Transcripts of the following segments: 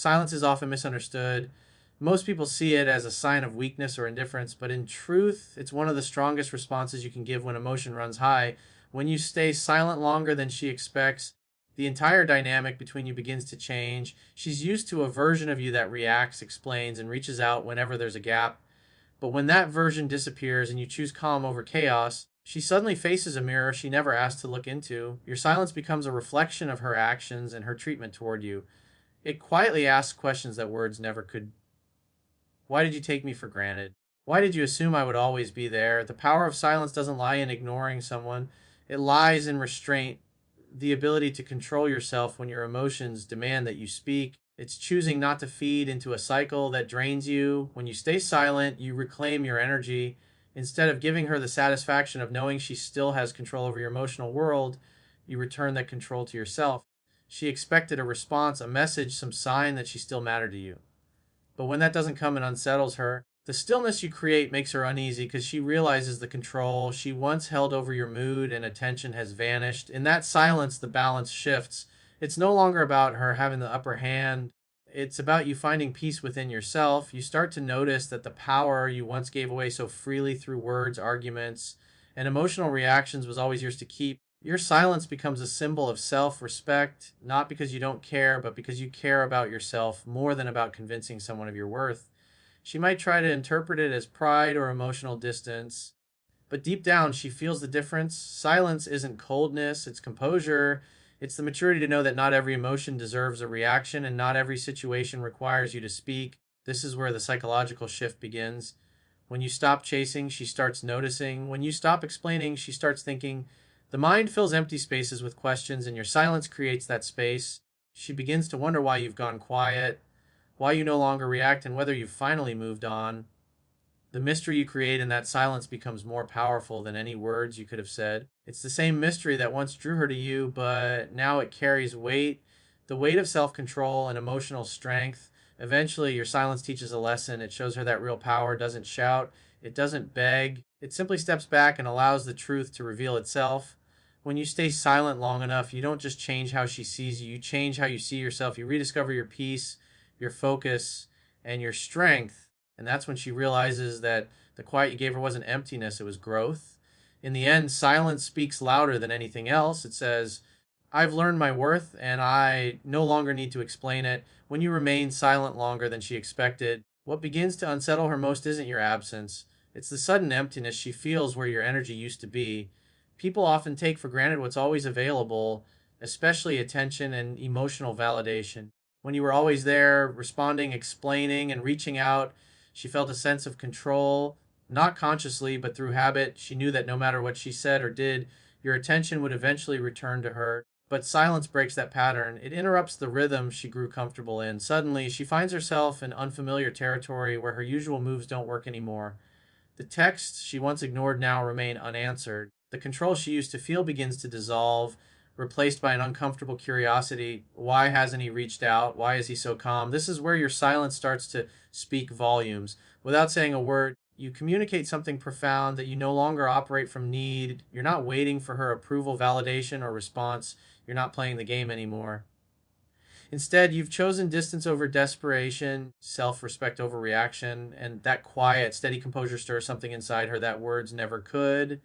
Silence is often misunderstood. Most people see it as a sign of weakness or indifference, but in truth, it's one of the strongest responses you can give when emotion runs high. When you stay silent longer than she expects, the entire dynamic between you begins to change. She's used to a version of you that reacts, explains, and reaches out whenever there's a gap. But when that version disappears and you choose calm over chaos, she suddenly faces a mirror she never asked to look into. Your silence becomes a reflection of her actions and her treatment toward you. It quietly asks questions that words never could. Why did you take me for granted? Why did you assume I would always be there? The power of silence doesn't lie in ignoring someone, it lies in restraint, the ability to control yourself when your emotions demand that you speak. It's choosing not to feed into a cycle that drains you. When you stay silent, you reclaim your energy. Instead of giving her the satisfaction of knowing she still has control over your emotional world, you return that control to yourself. She expected a response, a message, some sign that she still mattered to you. But when that doesn't come, and unsettles her. The stillness you create makes her uneasy because she realizes the control she once held over your mood and attention has vanished. In that silence, the balance shifts. It's no longer about her having the upper hand. It's about you finding peace within yourself. You start to notice that the power you once gave away so freely through words, arguments, and emotional reactions was always yours to keep. Your silence becomes a symbol of self respect, not because you don't care, but because you care about yourself more than about convincing someone of your worth. She might try to interpret it as pride or emotional distance, but deep down, she feels the difference. Silence isn't coldness, it's composure. It's the maturity to know that not every emotion deserves a reaction and not every situation requires you to speak. This is where the psychological shift begins. When you stop chasing, she starts noticing. When you stop explaining, she starts thinking. The mind fills empty spaces with questions, and your silence creates that space. She begins to wonder why you've gone quiet, why you no longer react, and whether you've finally moved on. The mystery you create in that silence becomes more powerful than any words you could have said. It's the same mystery that once drew her to you, but now it carries weight, the weight of self control and emotional strength. Eventually, your silence teaches a lesson. It shows her that real power doesn't shout, it doesn't beg, it simply steps back and allows the truth to reveal itself. When you stay silent long enough, you don't just change how she sees you, you change how you see yourself. You rediscover your peace, your focus, and your strength. And that's when she realizes that the quiet you gave her wasn't emptiness, it was growth. In the end, silence speaks louder than anything else. It says, I've learned my worth and I no longer need to explain it. When you remain silent longer than she expected, what begins to unsettle her most isn't your absence. It's the sudden emptiness she feels where your energy used to be. People often take for granted what's always available, especially attention and emotional validation. When you were always there, responding, explaining, and reaching out, she felt a sense of control, not consciously, but through habit. She knew that no matter what she said or did, your attention would eventually return to her. But silence breaks that pattern. It interrupts the rhythm she grew comfortable in. Suddenly, she finds herself in unfamiliar territory where her usual moves don't work anymore. The texts she once ignored now remain unanswered. The control she used to feel begins to dissolve, replaced by an uncomfortable curiosity. Why hasn't he reached out? Why is he so calm? This is where your silence starts to speak volumes. Without saying a word, you communicate something profound that you no longer operate from need. You're not waiting for her approval, validation, or response. You're not playing the game anymore. Instead, you've chosen distance over desperation, self respect over reaction, and that quiet, steady composure stirs something inside her that words never could.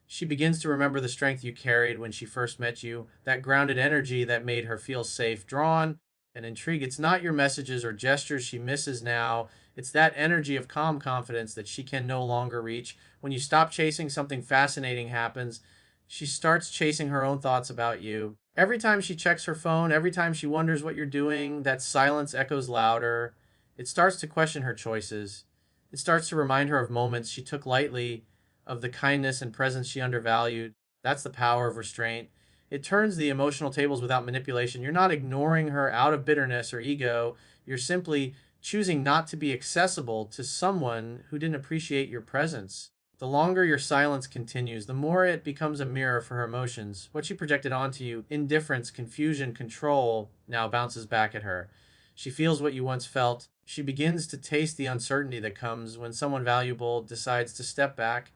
She begins to remember the strength you carried when she first met you, that grounded energy that made her feel safe, drawn, and intrigued. It's not your messages or gestures she misses now. It's that energy of calm confidence that she can no longer reach. When you stop chasing, something fascinating happens. She starts chasing her own thoughts about you. Every time she checks her phone, every time she wonders what you're doing, that silence echoes louder. It starts to question her choices. It starts to remind her of moments she took lightly, of the kindness and presence she undervalued. That's the power of restraint. It turns the emotional tables without manipulation. You're not ignoring her out of bitterness or ego. You're simply choosing not to be accessible to someone who didn't appreciate your presence. The longer your silence continues, the more it becomes a mirror for her emotions. What she projected onto you, indifference, confusion, control, now bounces back at her. She feels what you once felt. She begins to taste the uncertainty that comes when someone valuable decides to step back.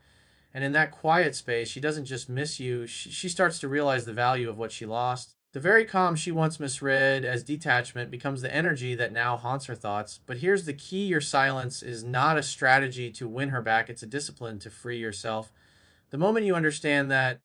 And in that quiet space, she doesn't just miss you, she starts to realize the value of what she lost. The very calm she once misread as detachment becomes the energy that now haunts her thoughts. But here's the key: your silence is not a strategy to win her back, it's a discipline to free yourself. The moment you understand that,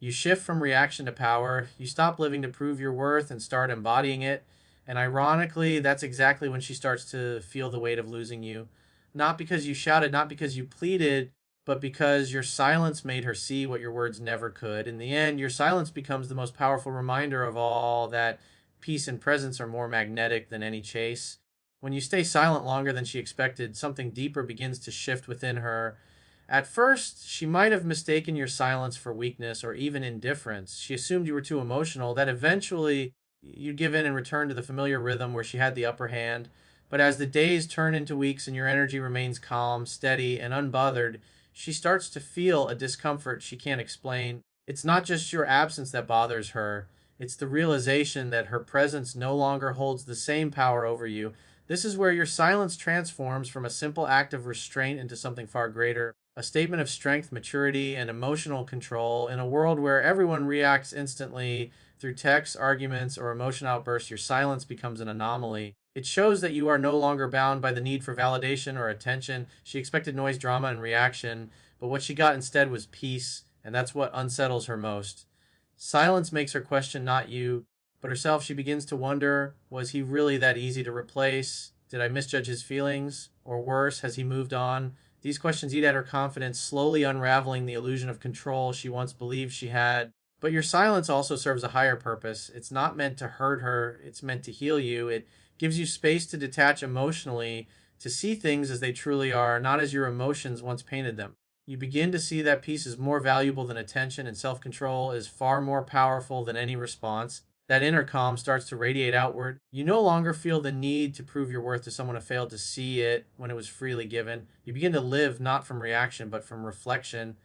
you shift from reaction to power, you stop living to prove your worth and start embodying it. And ironically, that's exactly when she starts to feel the weight of losing you. Not because you shouted, not because you pleaded, but because your silence made her see what your words never could. In the end, your silence becomes the most powerful reminder of all that peace and presence are more magnetic than any chase. When you stay silent longer than she expected, something deeper begins to shift within her. At first, she might have mistaken your silence for weakness or even indifference. She assumed you were too emotional, that eventually you'd give in and return to the familiar rhythm where she had the upper hand. But as the days turn into weeks and your energy remains calm, steady, and unbothered, she starts to feel a discomfort she can't explain. It's not just your absence that bothers her, it's the realization that her presence no longer holds the same power over you. This is where your silence transforms from a simple act of restraint into something far greater, a statement of strength, maturity, and emotional control. In a world where everyone reacts instantly through texts, arguments, or emotion outbursts, your silence becomes an anomaly. It shows that you are no longer bound by the need for validation or attention. She expected noise, drama, and reaction, but what she got instead was peace, and that's what unsettles her most. Silence makes her question not you, but herself. She begins to wonder, was he really that easy to replace? Did I misjudge his feelings? Or worse, has he moved on? These questions eat at her confidence, slowly unraveling the illusion of control she once believed she had. But your silence also serves a higher purpose. It's not meant to hurt her, it's meant to heal you. It gives you space to detach emotionally, to see things as they truly are, not as your emotions once painted them. You begin to see that peace is more valuable than attention, and self control is far more powerful than any response. That inner calm starts to radiate outward. You no longer feel the need to prove your worth to someone who failed to see it when it was freely given. You begin to live not from reaction, but from reflection.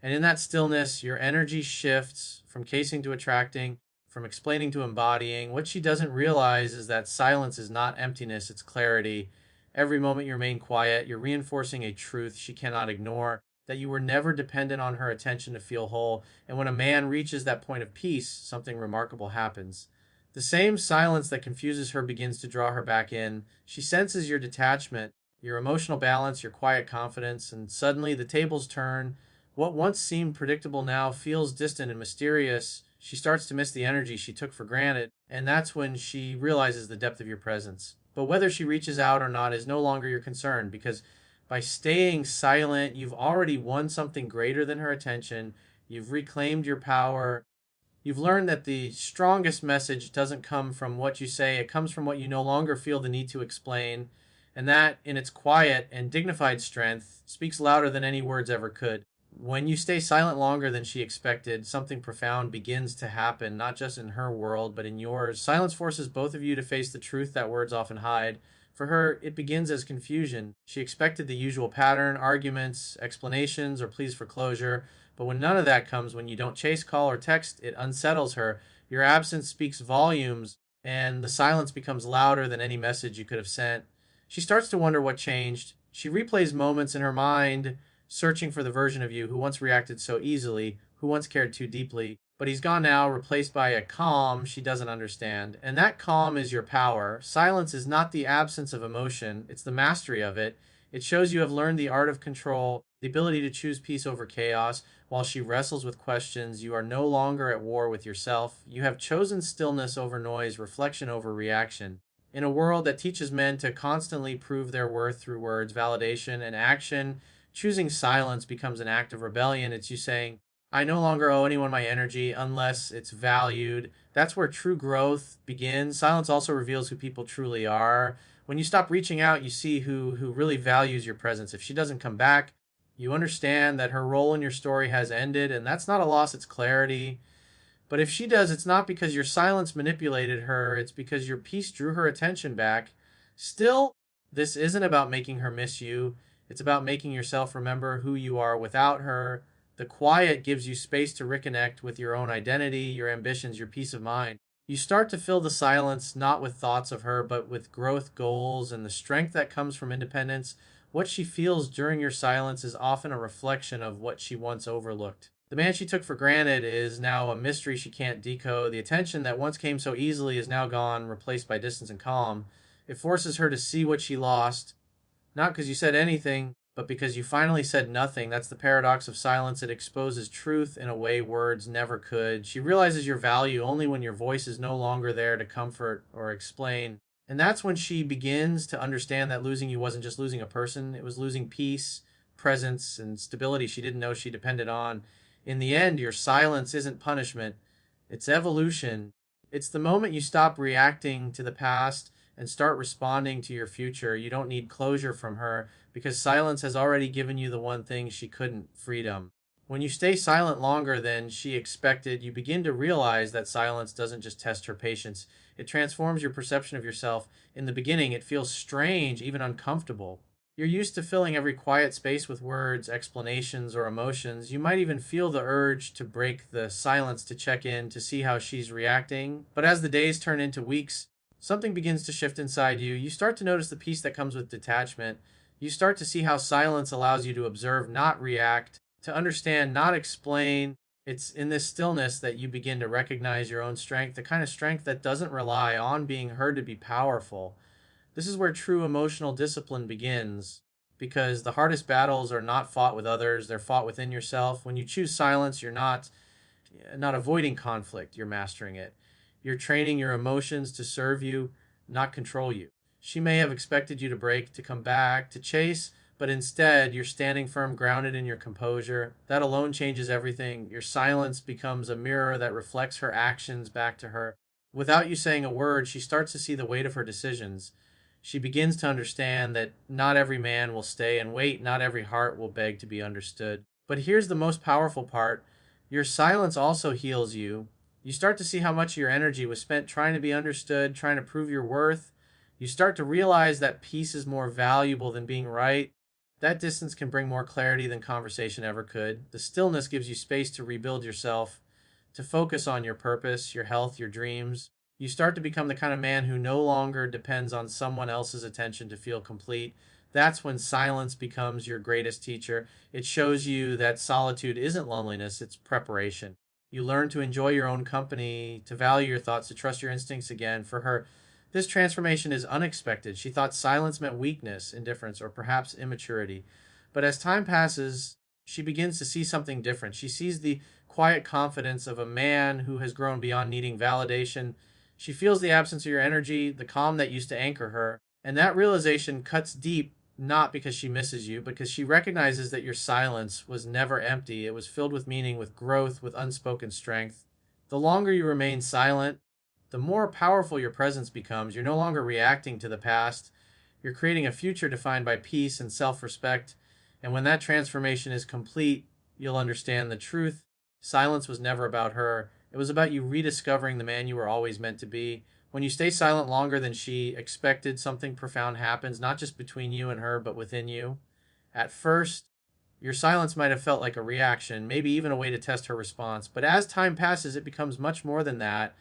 And in that stillness, your energy shifts from casing to attracting, from explaining to embodying. What she doesn't realize is that silence is not emptiness, it's clarity. Every moment you remain quiet, you're reinforcing a truth she cannot ignore, that you were never dependent on her attention to feel whole. And when a man reaches that point of peace, something remarkable happens. The same silence that confuses her begins to draw her back in. She senses your detachment, your emotional balance, your quiet confidence, and suddenly the tables turn. What once seemed predictable now feels distant and mysterious. She starts to miss the energy she took for granted, and that's when she realizes the depth of your presence. But whether she reaches out or not is no longer your concern, because by staying silent, you've already won something greater than her attention. You've reclaimed your power. You've learned that the strongest message doesn't come from what you say, it comes from what you no longer feel the need to explain. And that, in its quiet and dignified strength, speaks louder than any words ever could. When you stay silent longer than she expected, something profound begins to happen, not just in her world, but in yours. Silence forces both of you to face the truth that words often hide. For her, it begins as confusion. She expected the usual pattern: arguments, explanations, or pleas for closure. But when none of that comes, when you don't chase, call, or text, it unsettles her. Your absence speaks volumes, and the silence becomes louder than any message you could have sent. She starts to wonder what changed. She replays moments in her mind, searching for the version of you who once reacted so easily, who once cared too deeply. But he's gone now, replaced by a calm she doesn't understand. And that calm is your power. Silence is not the absence of emotion, it's the mastery of it. It shows you have learned the art of control, the ability to choose peace over chaos. While she wrestles with questions, you are no longer at war with yourself. You have chosen stillness over noise, reflection over reaction. In a world that teaches men to constantly prove their worth through words, validation, and action, choosing silence becomes an act of rebellion. It's you saying, I no longer owe anyone my energy unless it's valued. That's where true growth begins. Silence also reveals who people truly are. When you stop reaching out, you see who really values your presence. If she doesn't come back, you understand that her role in your story has ended, and that's not a loss, it's clarity. But if she does, it's not because your silence manipulated her, it's because your peace drew her attention back. Still, this isn't about making her miss you, it's about making yourself remember who you are without her. The quiet gives you space to reconnect with your own identity, your ambitions, your peace of mind. You start to fill the silence not with thoughts of her, but with growth goals and the strength that comes from independence. What she feels during your silence is often a reflection of what she once overlooked. The man she took for granted is now a mystery she can't decode. The attention that once came so easily is now gone, replaced by distance and calm. It forces her to see what she lost, not because you said anything, but because you finally said nothing. That's the paradox of silence. It exposes truth in a way words never could. She realizes your value only when your voice is no longer there to comfort or explain. And that's when she begins to understand that losing you wasn't just losing a person, it was losing peace, presence, and stability she didn't know she depended on. In the end, your silence isn't punishment, it's evolution. It's the moment you stop reacting to the past and start responding to your future. You don't need closure from her because silence has already given you the one thing she couldn't: freedom. When you stay silent longer than she expected, you begin to realize that silence doesn't just test her patience, it transforms your perception of yourself. In the beginning, it feels strange, even uncomfortable. You're used to filling every quiet space with words, explanations, or emotions. You might even feel the urge to break the silence to check in to see how she's reacting. But as the days turn into weeks, something begins to shift inside you. You start to notice the peace that comes with detachment. You start to see how silence allows you to observe, not react, to understand, not explain. It's in this stillness that you begin to recognize your own strength, the kind of strength that doesn't rely on being heard to be powerful. This is where true emotional discipline begins, because the hardest battles are not fought with others, they're fought within yourself. When you choose silence, you're not avoiding conflict, you're mastering it. You're training your emotions to serve you, not control you. She may have expected you to break, to come back, to chase, but instead you're standing firm, grounded in your composure. That alone changes everything. Your silence becomes a mirror that reflects her actions back to her. Without you saying a word, she starts to see the weight of her decisions. She begins to understand that not every man will stay and wait, not every heart will beg to be understood. But here's the most powerful part: your silence also heals you. You start to see how much of your energy was spent trying to be understood, trying to prove your worth. You start to realize that peace is more valuable than being right. That distance can bring more clarity than conversation ever could. The stillness gives you space to rebuild yourself, to focus on your purpose, your health, your dreams. You start to become the kind of man who no longer depends on someone else's attention to feel complete. That's when silence becomes your greatest teacher. It shows you that solitude isn't loneliness, it's preparation. You learn to enjoy your own company, to value your thoughts, to trust your instincts again. For her, this transformation is unexpected. She thought silence meant weakness, indifference, or perhaps immaturity. But as time passes, she begins to see something different. She sees the quiet confidence of a man who has grown beyond needing validation. She feels the absence of your energy, the calm that used to anchor her. And that realization cuts deep, not because she misses you, because she recognizes that your silence was never empty. It was filled with meaning, with growth, with unspoken strength. The longer you remain silent, the more powerful your presence becomes. You're no longer reacting to the past. You're creating a future defined by peace and self respect. And when that transformation is complete, you'll understand the truth. Silence was never about her, it was about you rediscovering the man you were always meant to be. When you stay silent longer than she expected, something profound happens, not just between you and her, but within you. At first, your silence might have felt like a reaction, maybe even a way to test her response. But as time passes, it becomes much more than that.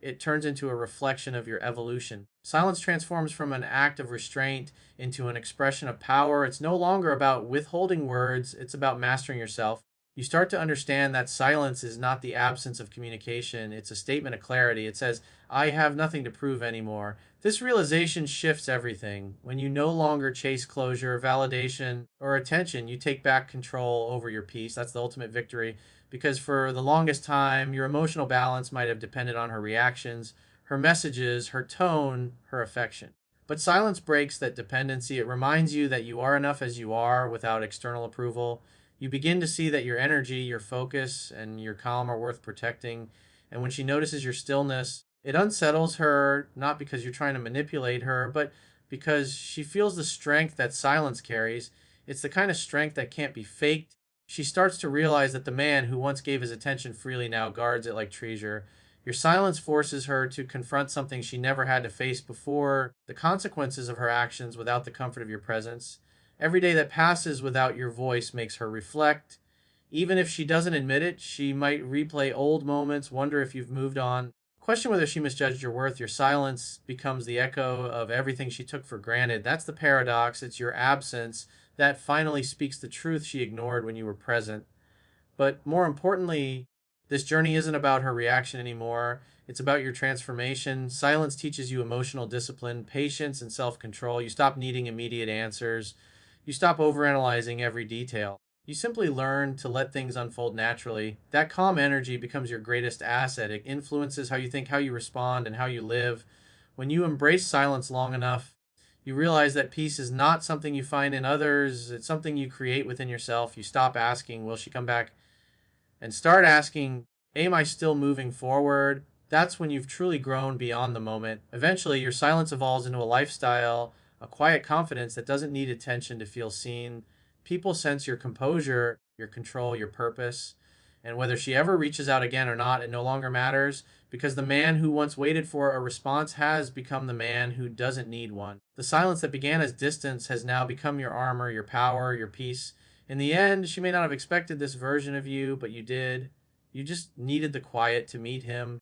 It turns into a reflection of your evolution. Silence transforms from an act of restraint into an expression of power. It's no longer about withholding words, it's about mastering yourself. You start to understand that silence is not the absence of communication, it's a statement of clarity. It says, I have nothing to prove anymore. This realization shifts everything. When you no longer chase closure, validation, or attention, you take back control over your peace. That's the ultimate victory, because for the longest time, your emotional balance might have depended on her reactions, her messages, her tone, her affection. But silence breaks that dependency. It reminds you that you are enough as you are without external approval. You begin to see that your energy, your focus, and your calm are worth protecting. And when she notices your stillness, it unsettles her, not because you're trying to manipulate her, but because she feels the strength that silence carries. It's the kind of strength that can't be faked. She starts to realize that the man who once gave his attention freely now guards it like treasure. Your silence forces her to confront something she never had to face before: the consequences of her actions without the comfort of your presence. Every day that passes without your voice makes her reflect. Even if she doesn't admit it, she might replay old moments, wonder if you've moved on, question whether she misjudged your worth. Your silence becomes the echo of everything she took for granted. That's the paradox. It's your absence that finally speaks the truth she ignored when you were present. But more importantly, this journey isn't about her reaction anymore. It's about your transformation. Silence teaches you emotional discipline, patience, and self control. You stop needing immediate answers. You stop overanalyzing every detail. You simply learn to let things unfold naturally. That calm energy becomes your greatest asset. It influences how you think, how you respond, and how you live. When you embrace silence long enough, you realize that peace is not something you find in others, it's something you create within yourself. You stop asking, will she come back? And start asking, am I still moving forward? That's when you've truly grown beyond the moment. Eventually, your silence evolves into a lifestyle, a quiet confidence that doesn't need attention to feel seen. People sense your composure, your control, your purpose. And whether she ever reaches out again or not, it no longer matters because the man who once waited for a response has become the man who doesn't need one. The silence that began as distance has now become your armor, your power, your peace. In the end, she may not have expected this version of you, but you did. You just needed the quiet to meet him.